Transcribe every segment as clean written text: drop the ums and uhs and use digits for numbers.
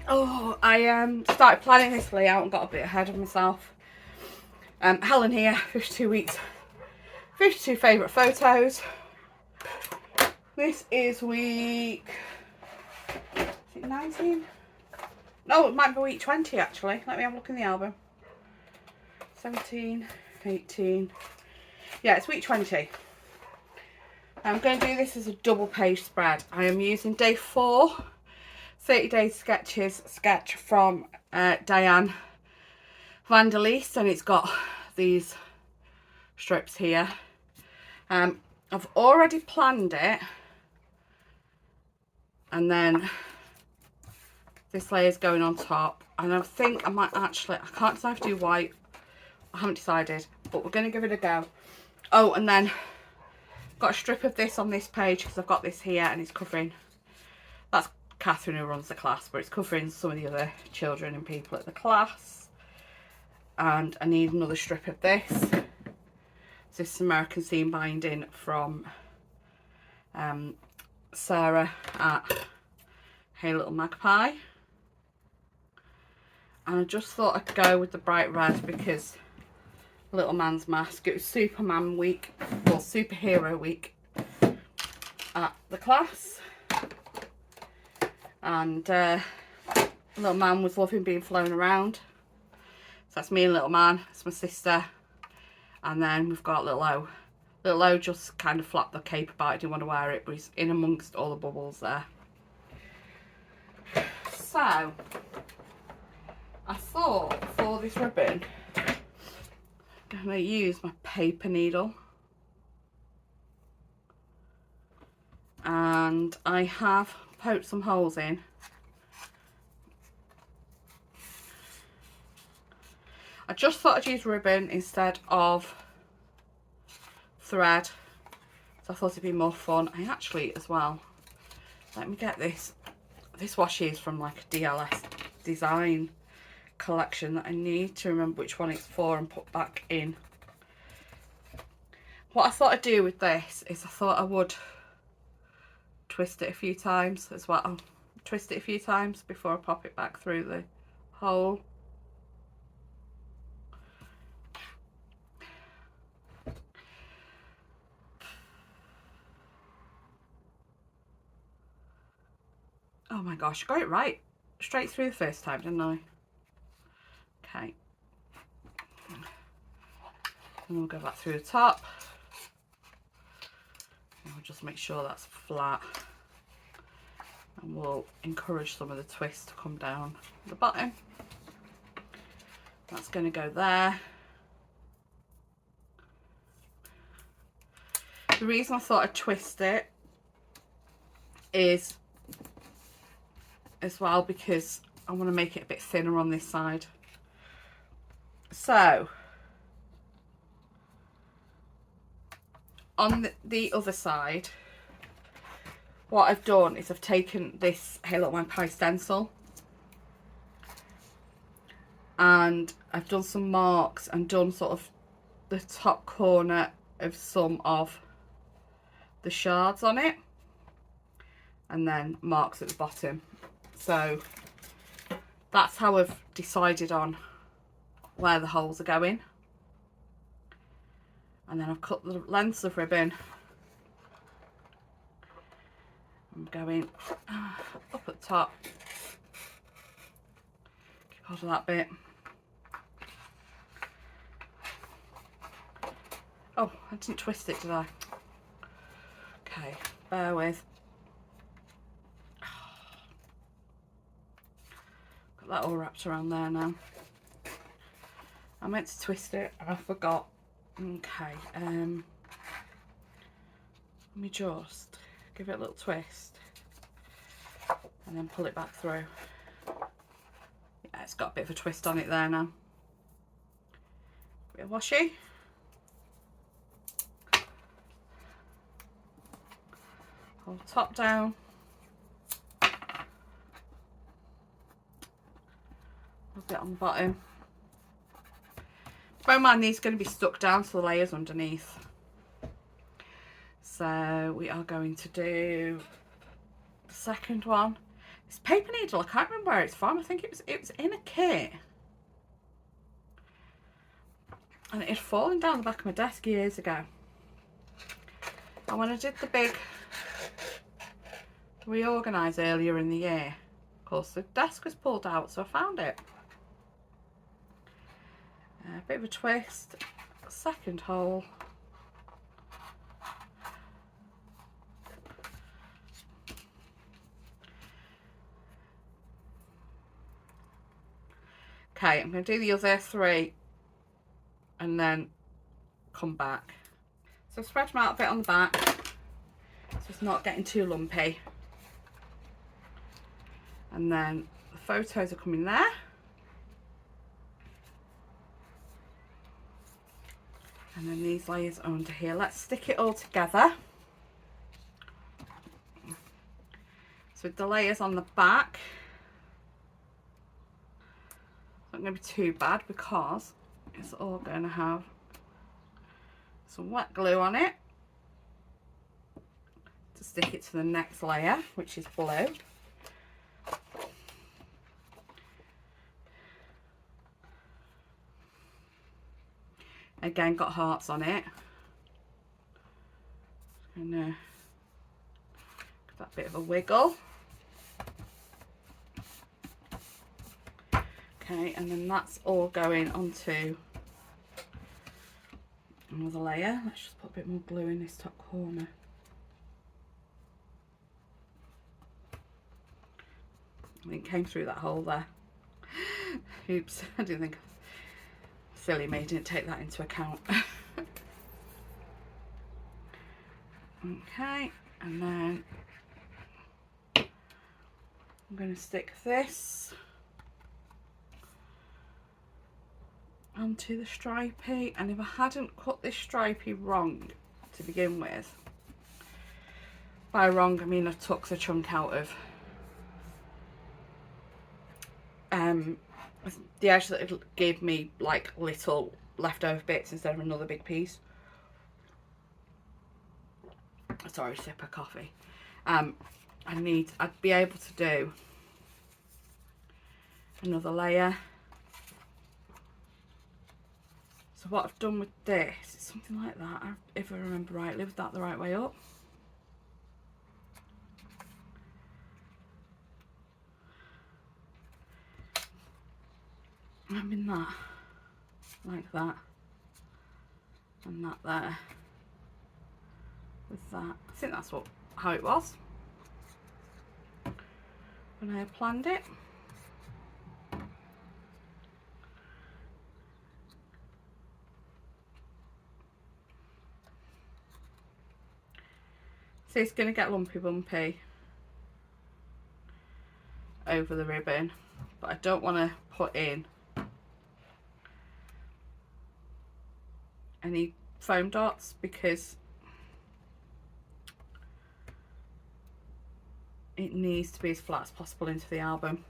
Oh, I started planning this layout and got a bit ahead of myself. Helen here, 52 weeks, 52 favourite photos. This is week, is it 19? No, it might be week 20 actually. Let me have a look in the album. 17, 18. Yeah, it's week 20. I'm going to do this as a double page spread. I am using day 4, 30 Days Sketches sketch from Diana Vanderleest, and it's got these strips here. I've already planned it, and then this layer's going on top, and I think I might actually, I can't decide if to do white, I haven't decided, but we're going to give it a go. Oh, and then got a strip of this on this page because I've got this here and it's covering, that's Catherine who runs the class, but it's covering some of the other children and people at the class. And I need another strip of this. This is American seam binding from Sarah at Hey Little Magpie. And I just thought I'd go with the bright red because Little Man's Mask, it was Superman week, or Superhero week at the class. And Little Man was loving being flown around. So that's me and Little Man, that's my sister. And then we've got Little O. Little O just kind of flapped the cape about, didn't want to wear it, but he's in amongst all the bubbles there. So, I thought for this ribbon, I'm going to use my paper needle. And I have poked some holes in. I just thought I'd use ribbon instead of thread, so I thought it'd be more fun. I actually, as well, let me get this. This washi is from like a DLS design collection that I need to remember which one it's for and put back in. What I thought I'd do with this is I thought I would twist it a few times as well. Twist it a few times before I pop it back through the hole. Oh my gosh, I got it right. Straight through the first time, didn't I? Okay. And we'll go back through the top. And we'll just make sure that's flat. And we'll encourage some of the twist to come down the bottom. That's going to go there. The reason I thought I'd twist it is as well because I want to make it a bit thinner on this side. So on the other side, what I've done is I've taken this Hey Little Magpie stencil and I've done some marks and done sort of the top corner of some of the shards on it, and then marks at the bottom. So that's how I've decided on where the holes are going. And then I've cut the lengths of ribbon. I'm going up at the top. Keep hold of that bit. Oh, I didn't twist it, did I? Okay, bear with. Got that all wrapped around there now. I meant to twist it and I forgot. Okay, let me just give it a little twist and then pull it back through. Yeah, it's got a bit of a twist on it there now. Bit of washi. Hold the top down. A bit on the bottom. Bear in mind these are going to be stuck down to the layers underneath. So we are going to do the second one. It's paper needle. I can't remember where it's from. I think it was in a kit. And it had fallen down the back of my desk years ago. And when I did the big reorganise earlier in the year, of course the desk was pulled out, so I found it. A bit of a twist, second hole. Okay, I'm going to do the other 3 and then come back. So I've spread them out a bit on the back so it's not getting too lumpy. And then the photos are coming there. And then these layers are under here. Let's stick it all together. So with the layers on the back, it's not going to be too bad because it's all going to have some wet glue on it to stick it to the next layer, which is blue. Again, got hearts on it. And give that a bit of a wiggle. Okay, and then that's all going onto another layer. Let's just put a bit more glue in this top corner. I think it came through that hole there. Oops, I didn't think. Silly me, didn't take that into account. Okay, and then I'm going to stick this onto the stripey, and if I hadn't cut this stripey wrong to begin with, by wrong I mean I took the chunk out of the edge that it gave me like little leftover bits instead of another big piece. Sorry, sip of coffee. I'd be able to do another layer. So what I've done with this is something like that, if I remember rightly, with that the right way up. I'm in that, like that, and that there, with that. I think that's how it was when I planned it. So it's going to get lumpy bumpy over the ribbon, but I don't want to put in any foam dots because it needs to be as flat as possible into the album.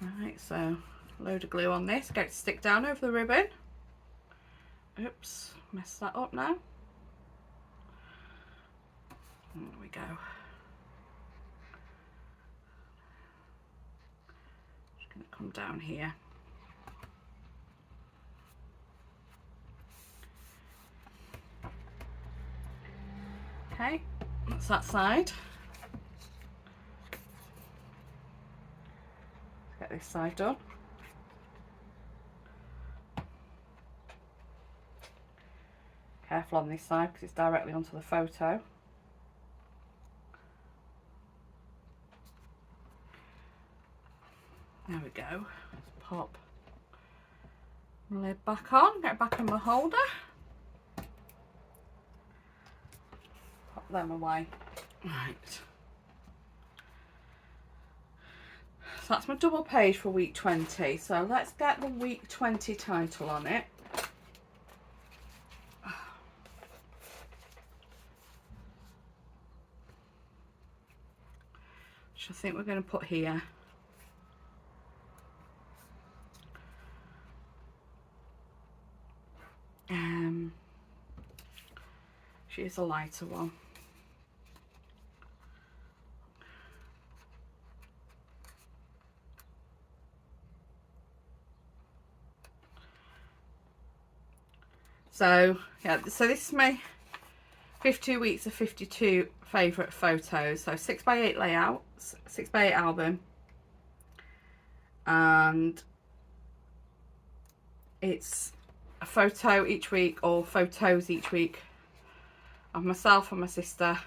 Right, so load of glue on this, get it to stick down over the ribbon. Oops, messed that up now. There we go. Just going to come down here. Okay, that's that side. Let's get this side done. Careful on this side because it's directly onto the photo. There we go. Let's pop the lid back on, get it back in my holder. Pop them away. Right. So that's my double page for week 20. So let's get the week 20 title on it. Which I think we're going to put here. She is a lighter one. So yeah, so this is my 52 weeks of 52 favourite photos. So 6x8 layouts, 6x8 album, and it's a photo each week, or photos each week, of myself and my sister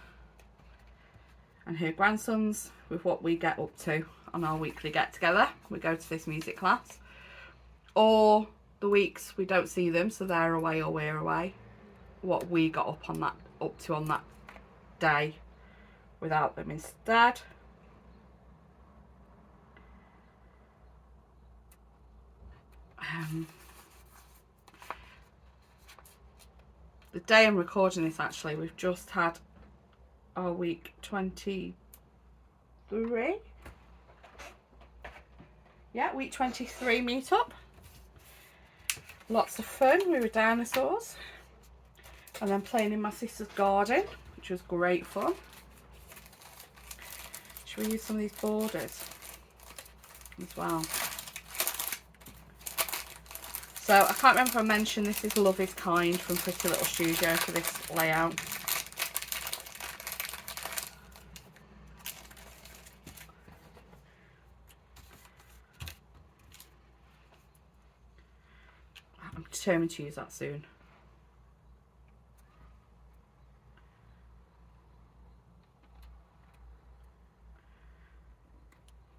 and her grandsons, with what we get up to on our weekly get together. We go to this music class, or the weeks we don't see them, so they're away or we're away, what we got up to on that day without them instead. The day I'm recording this, actually, we've just had our week 23. Yeah, week 23 meetup. Lots of fun. We were dinosaurs. And then playing in my sister's garden, which was great fun. Should we use some of these borders as well? So I can't remember if I mentioned this is Love is Kind from Pretty Little Studio for this layout. I'm determined to use that soon.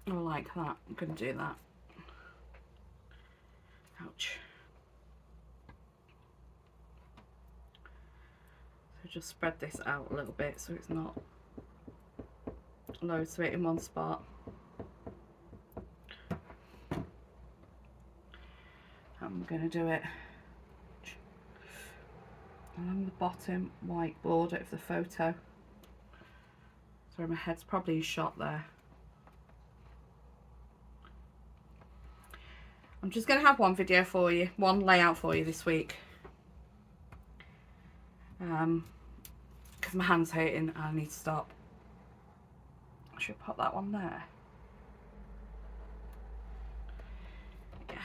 I like that. I'm going to do that. Ouch. So just spread this out a little bit so it's not loads of it in one spot. I'm going to do it along the bottom white border of the photo. Sorry, my head's probably shot there. I'm just going to have one video for you, one layout for you this week. Because my hand's hurting and I need to stop. I should pop that one there. Yeah.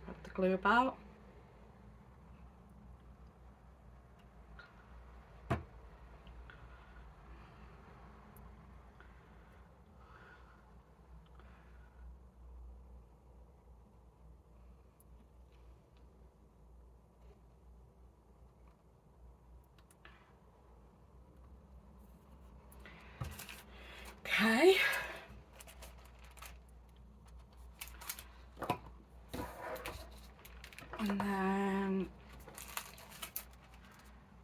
Spread the glue about. Okay. And then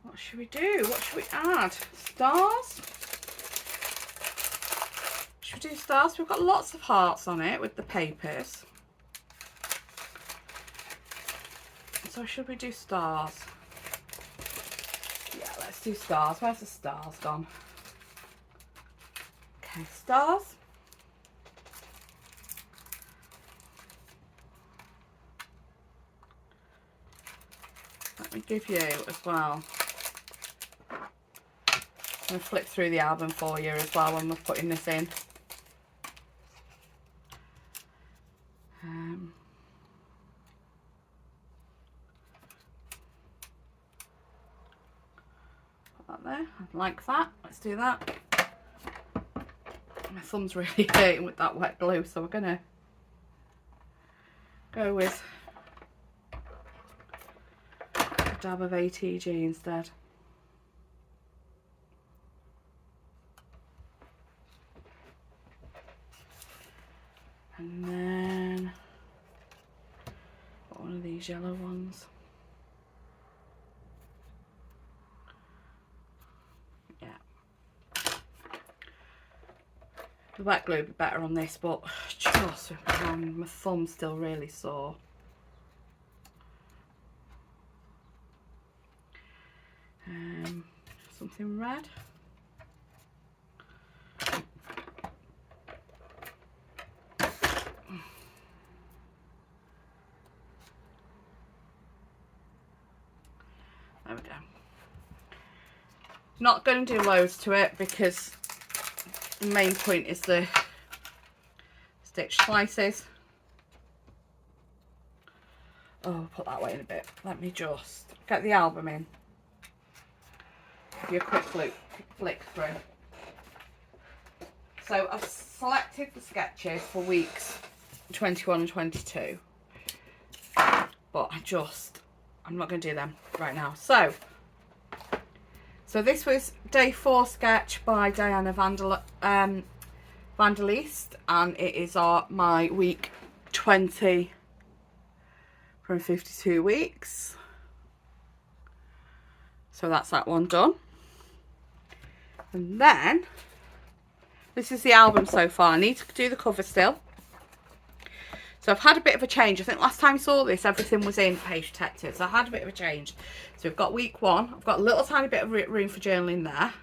what should we do? What should we add? Stars? Should we do stars? We've got lots of hearts on it with the papers. So should we do stars? Yeah, let's do stars. Where's the stars gone? Okay, stars. Let me give you as well. I'm going to flip through the album for you as well when we're putting this in. Put that there. I like that. Let's do that. My thumb's really hurting with that wet glue, so we're going to go with a dab of ATG instead. And then got one of these yellow ones. Yeah. The wet glue would be better on this, but just my thumb's still really sore. Something red. There we go. Not going to do loads to it because the main point is to stitch slices. Oh, I'll put that away in a bit. Let me just get the album in. Give you a quick flick through. So I've selected the sketches for weeks 21 and 22. But I'm not going to do them right now. So this was day 4 sketch by Diana Vanderleest, and it is my week 20 from 52 weeks. So that's that one done. And then this is the album so far. I need to do the cover still. So I've had a bit of a change. I think last time I saw this, everything was in Page Protected. So I had a bit of a change. So we've got week 1. I've got a little tiny bit of room for journaling there.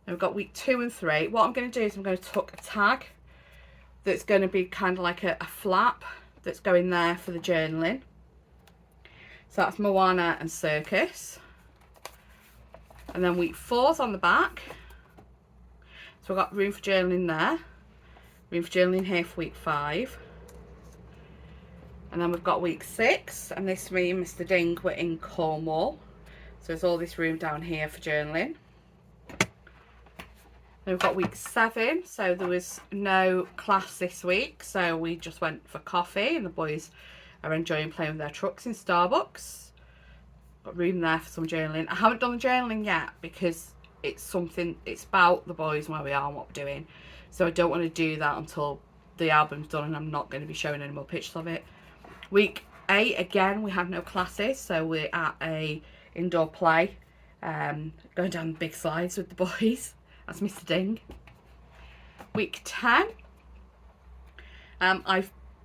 And we've got week 2 and 3. What I'm going to do is I'm going to tuck a tag that's going to be kind of like a flap that's going there for the journaling. So that's Moana and Circus. And then week 4's on the back. So I've got room for journaling there. Room for journaling here for week 5. And then we've got week 6, and this me and Mr. Ding were in Cornwall. So there's all this room down here for journaling. Then we've got week 7, so there was no class this week, so we just went for coffee, and the boys are enjoying playing with their trucks in Starbucks. Got room there for some journaling. I haven't done the journaling yet because it's about the boys and where we are and what we're doing. So I don't want to do that until the album's done, and I'm not going to be showing any more pictures of it. Week 8, again, we had no classes, so we're at a indoor play, going down big slides with the boys. That's Mr. Ding. Week 10,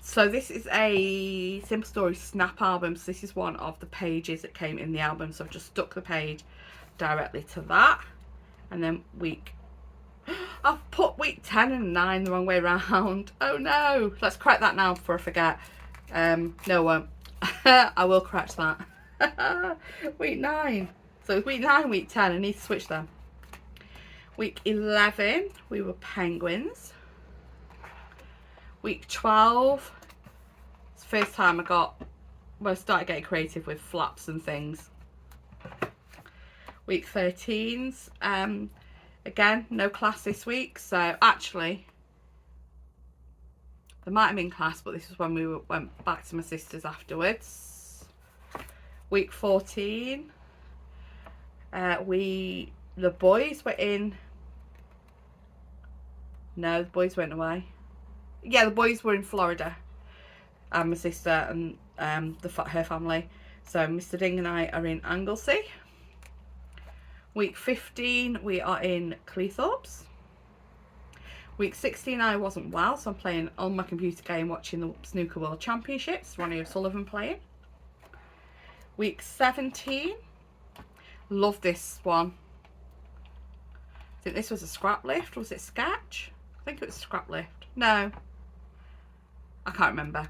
so this is a Simple Story snap album, so this is one of the pages that came in the album, so I've just stuck the page directly to that. And then I've put week 10 and 9 the wrong way around. Oh no, let's correct that now before I forget. No, I won't. I will correct that. Week 9. So it's week 9, week 10. I need to switch them. Week 11, we were penguins. Week 12, it's the first time I started getting creative with flaps and things. Week 13's, again, no class this week. So actually, there might have been class, but this is when we went back to my sister's afterwards. Week 14, the boys were in. No, the boys went away. Yeah, the boys were in Florida. And my sister and her family. So Mr. Ding and I are in Anglesey. Week 15, we are in Cleethorpes. Week 16, I wasn't well, so I'm playing on my computer game, watching the Snooker World Championships. Ronnie O'Sullivan playing. Week 17, love this one. I think this was a scrap lift. Was it sketch? I think it was scrap lift. No, I can't remember.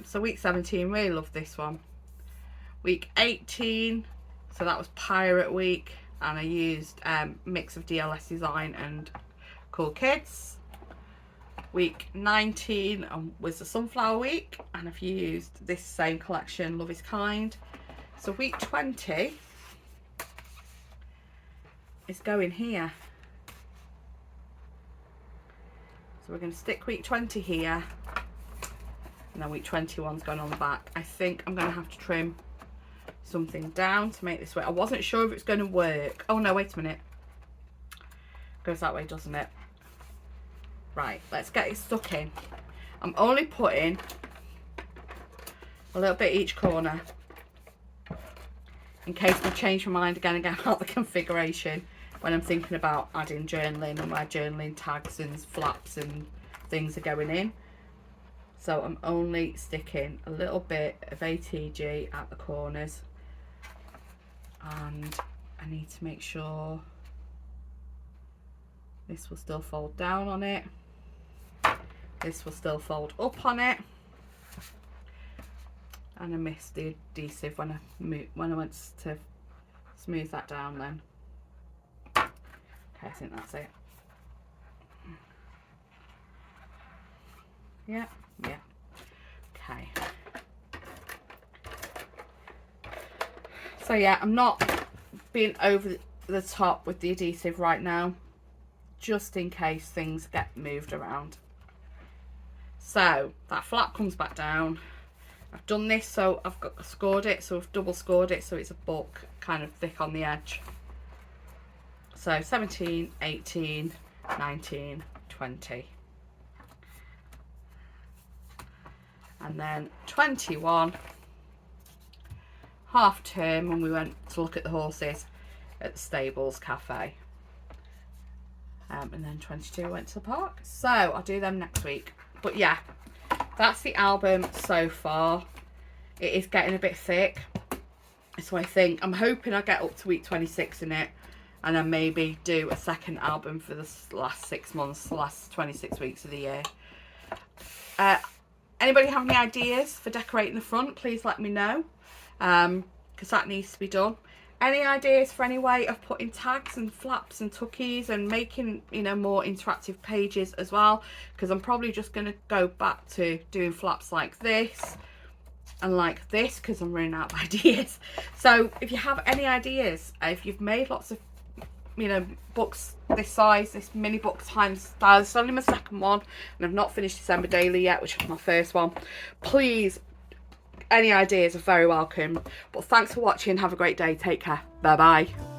So week 17, really love this one. Week 18, so that was Pirate Week, and I used mix of DLS design and Cool Kids. Week 19 was the Sunflower Week, and I've used this same collection, Love Is Kind. So week 20 is going here. So we're going to stick week 20 here, and then week 21's going on the back. I think I'm going to have to trim something down to make this work. I wasn't sure if it's going to work. Oh no, wait a minute. Goes that way, doesn't it? Right, let's get it stuck in. I'm only putting a little bit each corner in case I change my mind again about the configuration when I'm thinking about adding journaling and where journaling tags and flaps and things are going in. So I'm only sticking a little bit of ATG at the corners, and I need to make sure this will still fold down on it. This will still fold up on it. And I missed the adhesive when I went to smooth that down then. Okay, I think that's it. Yeah, yeah. Okay. So yeah, I'm not being over the top with the adhesive right now, just in case things get moved around. So that flap comes back down. I've done this, so I've scored it, so I've double scored it, so it's a book kind of thick on the edge. So 17, 18, 19, 20. And then 21, half term, when we went to look at the horses at the stables cafe. And then 22 went to the park. So I'll do them next week. But yeah, that's the album so far. It is getting a bit thick. So I'm hoping I get up to week 26 in it. And then maybe do a second album for the last 6 months, the last 26 weeks of the year. Anybody have any ideas for decorating the front? Please let me know. Because that needs to be done. Any ideas for any way of putting tags and flaps and tuckies and making, you know, more interactive pages as well? Because I'm probably just going to go back to doing flaps like this and like this, because I'm running out of ideas. So if you have any ideas, if you've made lots of, you know, books this size, this mini book times style, it's only my second one and I've not finished December Daily yet, which was my first one. Please, any ideas are very welcome. But thanks for watching. Have a great day. Take care. Bye bye.